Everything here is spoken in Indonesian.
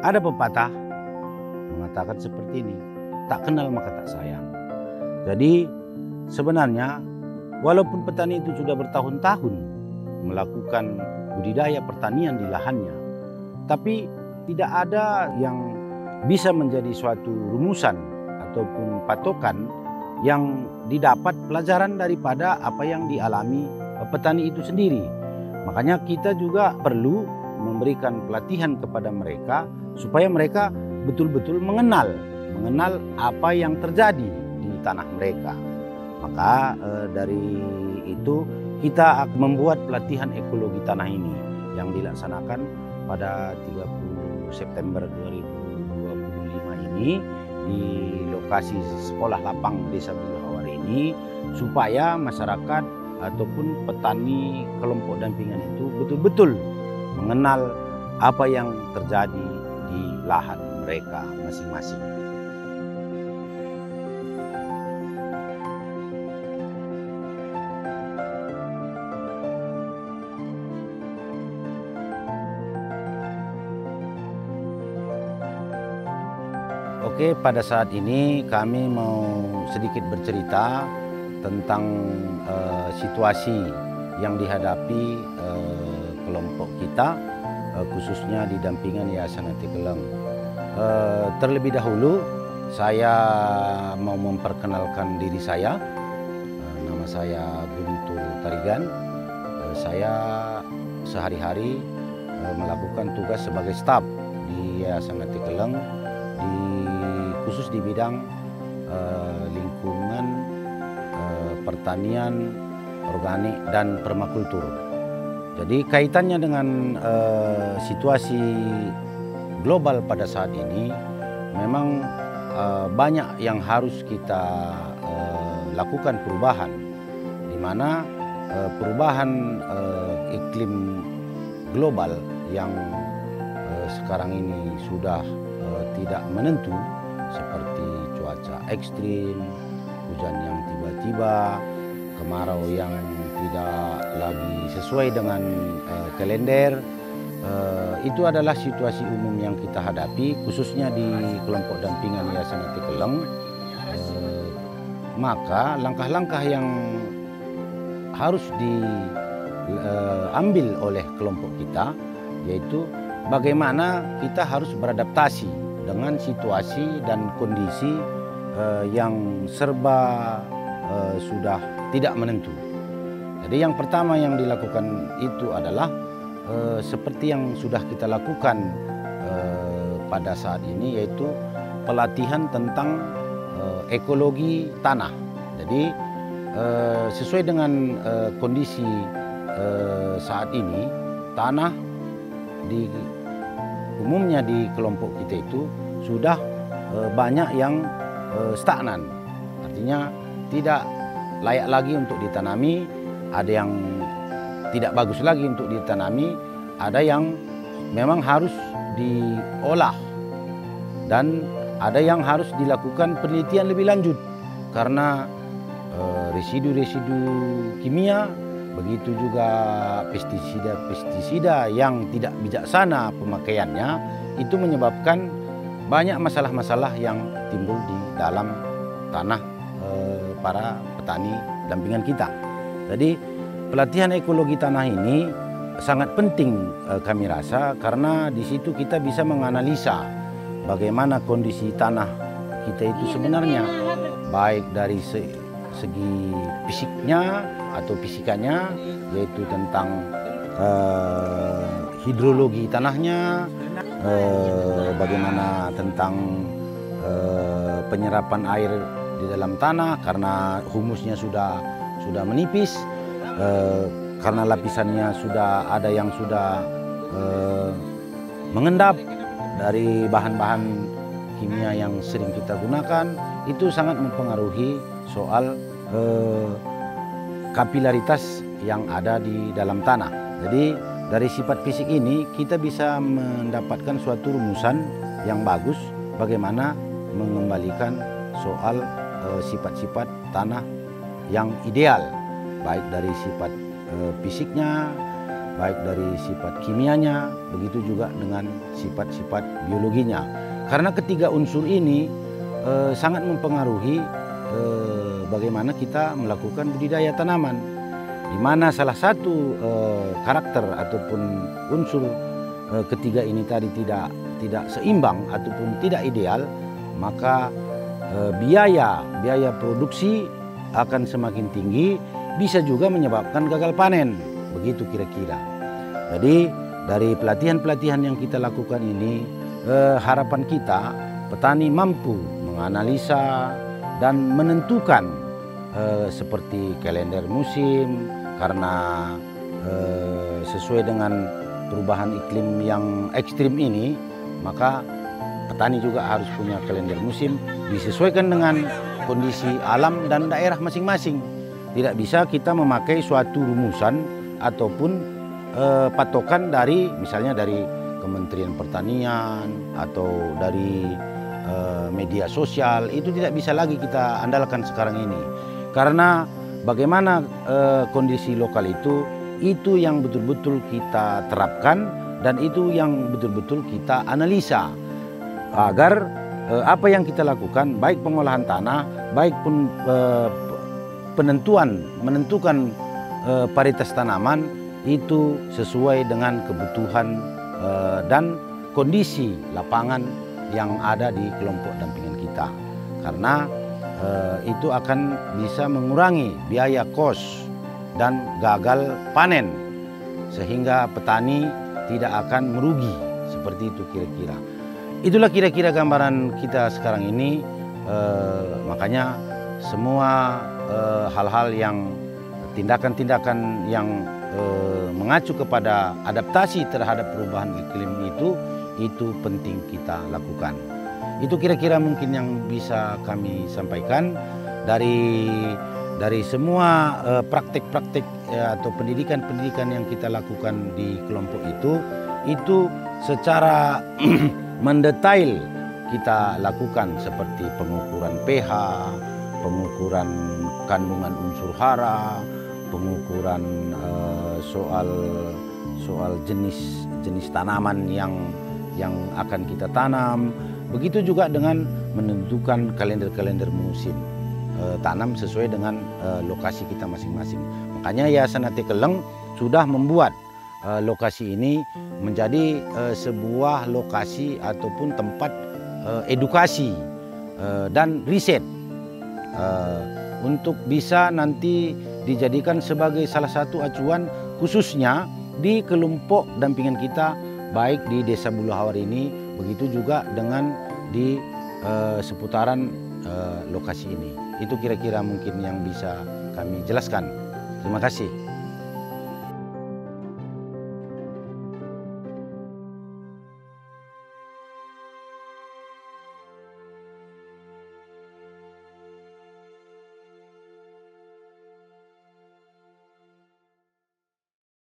Ada pepatah mengatakan seperti ini, tak kenal maka tak sayang. Jadi sebenarnya walaupun petani itu sudah bertahun-tahun melakukan budidaya pertanian di lahannya, tapi tidak ada yang bisa menjadi suatu rumusan ataupun patokan yang didapat pelajaran daripada apa yang dialami petani itu sendiri. Makanya kita juga perlu memberikan pelatihan kepada mereka supaya mereka betul-betul mengenal apa yang terjadi di tanah mereka. Maka dari itu kita akan membuat pelatihan ekologi tanah ini yang dilaksanakan pada 30 September 2025 ini di lokasi Sekolah Lapang Desa Buluhawar ini, supaya masyarakat ataupun petani kelompok dampingan itu betul-betul mengenal apa yang terjadi di lahan mereka masing-masing. Oke, pada saat ini kami mau sedikit bercerita tentang situasi yang dihadapi kelompok kita, khususnya di dampingan Yayasan Ati Keleng. Terlebih dahulu saya mau memperkenalkan diri saya. Nama saya Guntur Tarigan. Saya sehari-hari melakukan tugas sebagai staf di Yayasan Ati Keleng, khusus di bidang lingkungan, pertanian, organik, dan permakultur. Jadi kaitannya dengan situasi global pada saat ini, memang banyak yang harus kita lakukan perubahan, di mana perubahan iklim global yang sekarang ini sudah tidak menentu, seperti cuaca ekstrim, hujan yang tiba-tiba, kemarau yang tidak lagi sesuai dengan kalender. Itu adalah situasi umum yang kita hadapi, khususnya di kelompok dampingan Yayasan Ati Keleng. Maka langkah-langkah yang harus diambil oleh kelompok kita, yaitu bagaimana kita harus beradaptasi dengan situasi dan kondisi yang serba sudah tidak menentu. Jadi yang pertama yang dilakukan itu adalah seperti yang sudah kita lakukan pada saat ini, yaitu pelatihan tentang ekologi tanah. Jadi sesuai dengan kondisi saat ini, tanah umumnya di kelompok kita itu sudah banyak yang stagnan, artinya tidak layak lagi untuk ditanami, ada yang tidak bagus lagi untuk ditanami, ada yang memang harus diolah, dan ada yang harus dilakukan penelitian lebih lanjut karena residu-residu kimia, begitu juga pestisida yang tidak bijaksana pemakaiannya, itu menyebabkan banyak masalah-masalah yang timbul di dalam tanah para petani dampingan kita. Jadi pelatihan ekologi tanah ini sangat penting kami rasa, karena di situ kita bisa menganalisa bagaimana kondisi tanah kita itu sebenarnya, baik dari segi fisiknya atau fisikanya, yaitu tentang hidrologi tanahnya, bagaimana tentang penyerapan air di dalam tanah karena humusnya sudah menipis, karena lapisannya sudah ada yang sudah mengendap dari bahan-bahan kimia yang sering kita gunakan. Itu sangat mempengaruhi soal kapilaritas yang ada di dalam tanah. Jadi dari sifat fisik ini kita bisa mendapatkan suatu rumusan yang bagus bagaimana mengembalikan soal sifat-sifat tanah yang ideal, baik dari sifat fisiknya, baik dari sifat kimianya, begitu juga dengan sifat-sifat biologinya. Karena ketiga unsur ini sangat mempengaruhi bagaimana kita melakukan budidaya tanaman, di mana salah satu karakter ataupun unsur ketiga ini tadi tidak seimbang ataupun tidak ideal, maka biaya produksi akan semakin tinggi, bisa juga menyebabkan gagal panen, begitu kira-kira. Jadi dari pelatihan-pelatihan yang kita lakukan ini, harapan kita petani mampu menganalisa dan menentukan seperti kalender musim, karena sesuai dengan perubahan iklim yang ekstrim ini, maka petani juga harus punya kalender musim disesuaikan dengan kondisi alam dan daerah masing-masing. Tidak bisa kita memakai suatu rumusan ataupun patokan dari misalnya dari Kementerian Pertanian atau dari media sosial. Itu tidak bisa lagi kita andalkan sekarang ini, karena bagaimana kondisi lokal itu yang betul-betul kita terapkan dan itu yang betul-betul kita analisa, agar apa yang kita lakukan, baik pengolahan tanah, baik pun menentukan varietas tanaman itu sesuai dengan kebutuhan dan kondisi lapangan yang ada di kelompok dampingan kita. Karena itu akan bisa mengurangi biaya kos dan gagal panen, sehingga petani tidak akan merugi. Seperti itu kira-kira. Itulah kira-kira gambaran kita sekarang ini. Makanya semua hal-hal yang tindakan-tindakan yang mengacu kepada adaptasi terhadap perubahan iklim itu penting kita lakukan. Itu kira-kira mungkin yang bisa kami sampaikan dari semua praktik-praktik atau pendidikan-pendidikan yang kita lakukan di kelompok itu secara mendetail kita lakukan, seperti pengukuran pH, pengukuran kandungan unsur hara, pengukuran soal jenis tanaman yang akan kita tanam. Begitu juga dengan menentukan kalender musim tanam sesuai dengan lokasi kita masing-masing. Makanya Yayasan Ate Keleng sudah membuat lokasi ini menjadi sebuah lokasi ataupun tempat edukasi dan riset untuk bisa nanti dijadikan sebagai salah satu acuan, khususnya di kelompok dampingan kita, baik di Desa Buluhawar ini, begitu juga dengan di seputaran lokasi ini. Itu kira-kira mungkin yang bisa kami jelaskan. Terima kasih.